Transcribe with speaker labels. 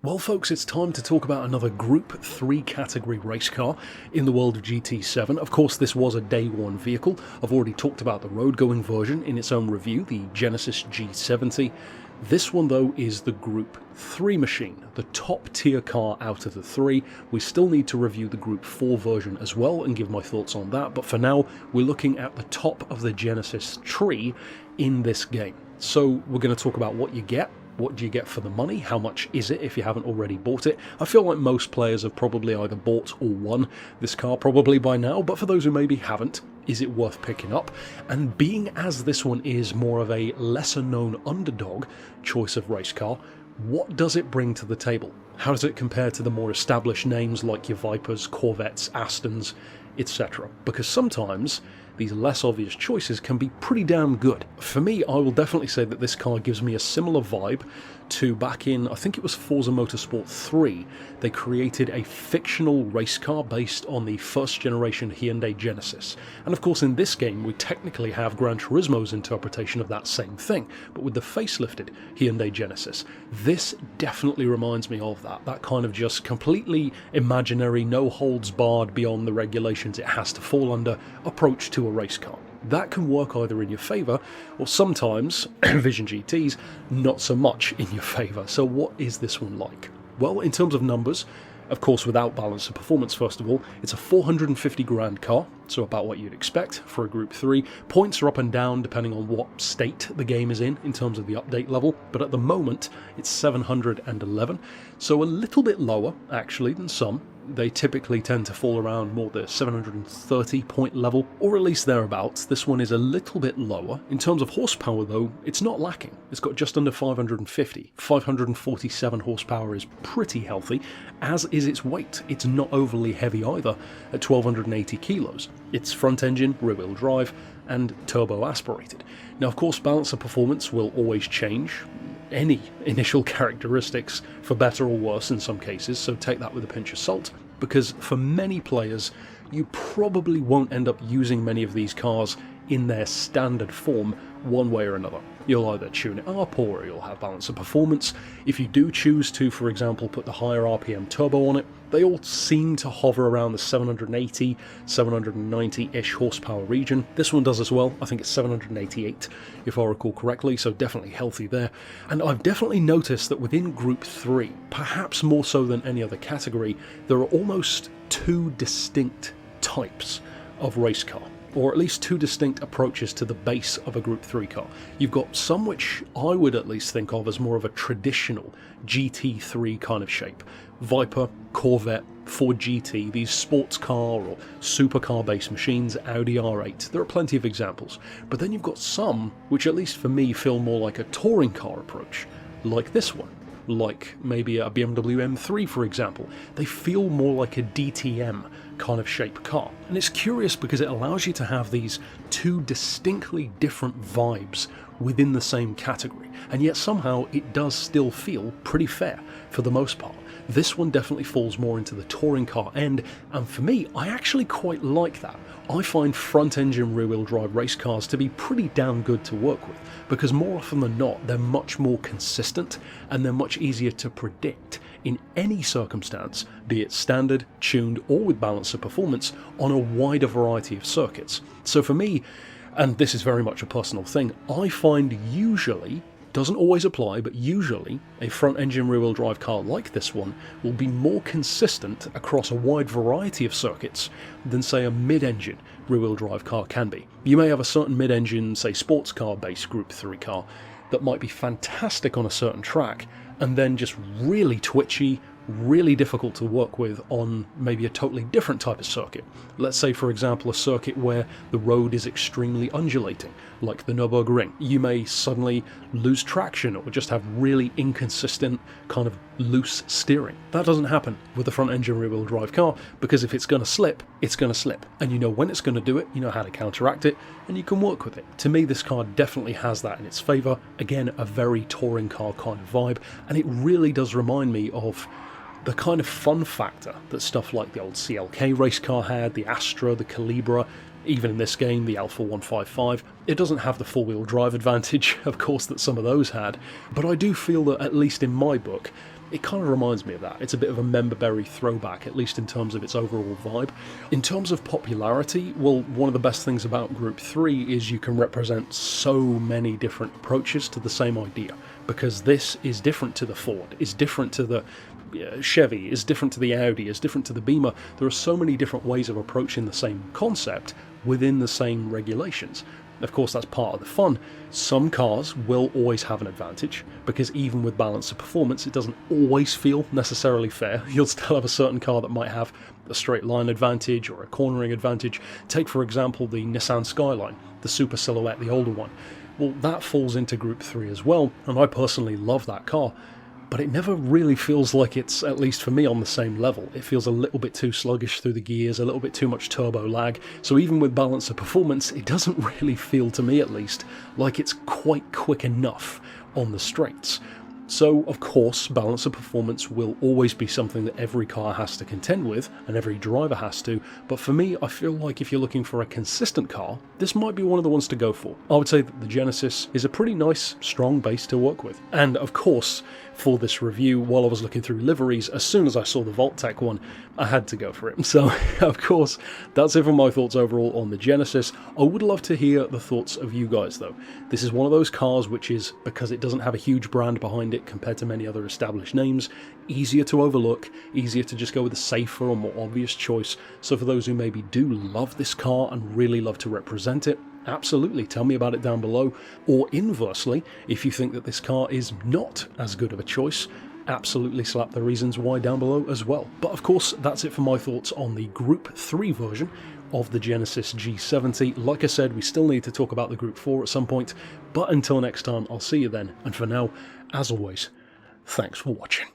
Speaker 1: Well folks, it's time to talk about another Group 3 category race car in the world of GT7. Of course, this was a day one vehicle. I've already talked about the road-going version in its own review, the Genesis G70. This one though is the Group 3 machine, the top tier car out of the three. We still need to review the Group 4 version as well and give my thoughts on that, but for now we're looking at the top of the Genesis tree in this game. So we're going to talk about what you get. What do you get for the money? How much is it if you haven't already bought it? I feel like most players have probably either bought or won this car probably by now, but for those who maybe haven't, is it worth picking up? And being as this one is more of a lesser known underdog choice of race car, what does it bring to the table? How does it compare to the more established names like your Vipers, Corvettes, Astons, etc.? Because sometimes these less obvious choices can be pretty damn good. For me, I will definitely say that this car gives me a similar vibe to back in, I think it was Forza Motorsport 3. They created a fictional race car based on the first generation Hyundai Genesis. And of course in this game we technically have Gran Turismo's interpretation of that same thing, but with the facelifted Hyundai Genesis. This definitely reminds me of that kind of just completely imaginary, no holds barred beyond the regulations it has to fall under approach to a race car. That can work either in your favour, or sometimes, Vision GTs, not so much in your favour. So what is this one like? Well, in terms of numbers, of course without balance of performance first of all, it's a 450 grand car, so about what you'd expect for a Group 3. Points are up and down depending on what state the game is in terms of the update level, but at the moment it's 711, so a little bit lower actually than some. They typically tend to fall around more the 730 point level, or at least thereabouts. This one is a little bit lower. In terms of horsepower though, it's not lacking. It's got just under 550. 547 horsepower is pretty healthy, as is its weight. It's not overly heavy either at 1280 kilos. It's front engine, rear wheel drive, and turbo aspirated. Now of course balance of performance will always change any initial characteristics for better or worse in some cases, so take that with a pinch of salt, because for many players you probably won't end up using many of these cars in their standard form one way or another. You'll either tune it up or you'll have balance of performance. If you do choose to, for example, put the higher RPM turbo on it, they all seem to hover around the 780, 790-ish horsepower region. This one does as well. I think it's 788 if I recall correctly, so definitely healthy there. And I've definitely noticed that within Group 3, perhaps more so than any other category, there are almost two distinct types of race car, or at least two distinct approaches to the base of a Group 3 car. You've got some which I would at least think of as more of a traditional GT3 kind of shape. Viper, Corvette, Ford GT, these sports car or supercar based machines, Audi R8, there are plenty of examples. But then you've got some which at least for me feel more like a touring car approach, like this one. Like maybe a BMW M3 for example. They feel more like a DTM kind of shape car. And it's curious because it allows you to have these two distinctly different vibes within the same category, and yet somehow it does still feel pretty fair for the most part. This one definitely falls more into the touring car end, and for me, I actually quite like that. I find front-engine rear-wheel drive race cars to be pretty damn good to work with, because more often than not, they're much more consistent and they're much easier to predict in any circumstance, be it standard, tuned, or with balance of performance on a wider variety of circuits. So for me, and this is very much a personal thing, I find usually, doesn't always apply, but usually a front-engine rear-wheel drive car like this one will be more consistent across a wide variety of circuits than say a mid-engine rear-wheel drive car can be. You may have a certain mid-engine, say sports car based Group 3 car that might be fantastic on a certain track and then just really twitchy, really difficult to work with on maybe a totally different type of circuit. Let's say for example a circuit where the road is extremely undulating, like the Nürburgring. You may suddenly lose traction or just have really inconsistent kind of loose steering. That doesn't happen with a front engine rear wheel drive car, because if it's going to slip, it's going to slip. And you know when it's going to do it, you know how to counteract it, and you can work with it. To me this car definitely has that in its favour. Again, a very touring car kind of vibe, and it really does remind me of the kind of fun factor that stuff like the old CLK race car had, the Astra, the Calibra, even in this game, the Alpha 155. It doesn't have the four-wheel drive advantage, of course, that some of those had, but I do feel that, at least in my book, it kind of reminds me of that. It's a bit of a Memberberry throwback, at least in terms of its overall vibe. In terms of popularity, well, one of the best things about Group 3 is you can represent so many different approaches to the same idea, because this is different to the Ford, is different to the Chevy, is different to the Audi, is different to the Beamer. There are so many different ways of approaching the same concept within the same regulations. Of course, that's part of the fun. Some cars will always have an advantage, because even with balance of performance, it doesn't always feel necessarily fair. You'll still have a certain car that might have a straight line advantage or a cornering advantage. Take, for example, the Nissan Skyline, the Super Silhouette, the older one. Well, that falls into Group 3 as well, and I personally love that car. But it never really feels like it's, at least for me, on the same level. It feels a little bit too sluggish through the gears, a little bit too much turbo lag, so even with balance of performance, it doesn't really feel, to me at least, like it's quite quick enough on the straights. So, of course, balance of performance will always be something that every car has to contend with, and every driver has to, but for me, I feel like if you're looking for a consistent car, this might be one of the ones to go for. I would say that the Genesis is a pretty nice, strong base to work with. And, of course, for this review, while I was looking through liveries, as soon as I saw the Vault-Tec one, I had to go for it. So, of course, that's it for my thoughts overall on the Genesis. I would love to hear the thoughts of you guys, though. This is one of those cars which is, because it doesn't have a huge brand behind it compared to many other established names, easier to overlook, easier to just go with a safer or more obvious choice. So for those who maybe do love this car and really love to represent it, absolutely, tell me about it down below. Or inversely, if you think that this car is not as good of a choice, absolutely slap the reasons why down below as well. But of course, that's it for my thoughts on the Group 3 version of the Genesis G70. Like I said, we still need to talk about the Group 4 at some point, but until next time, I'll see you then, and for now, as always, thanks for watching.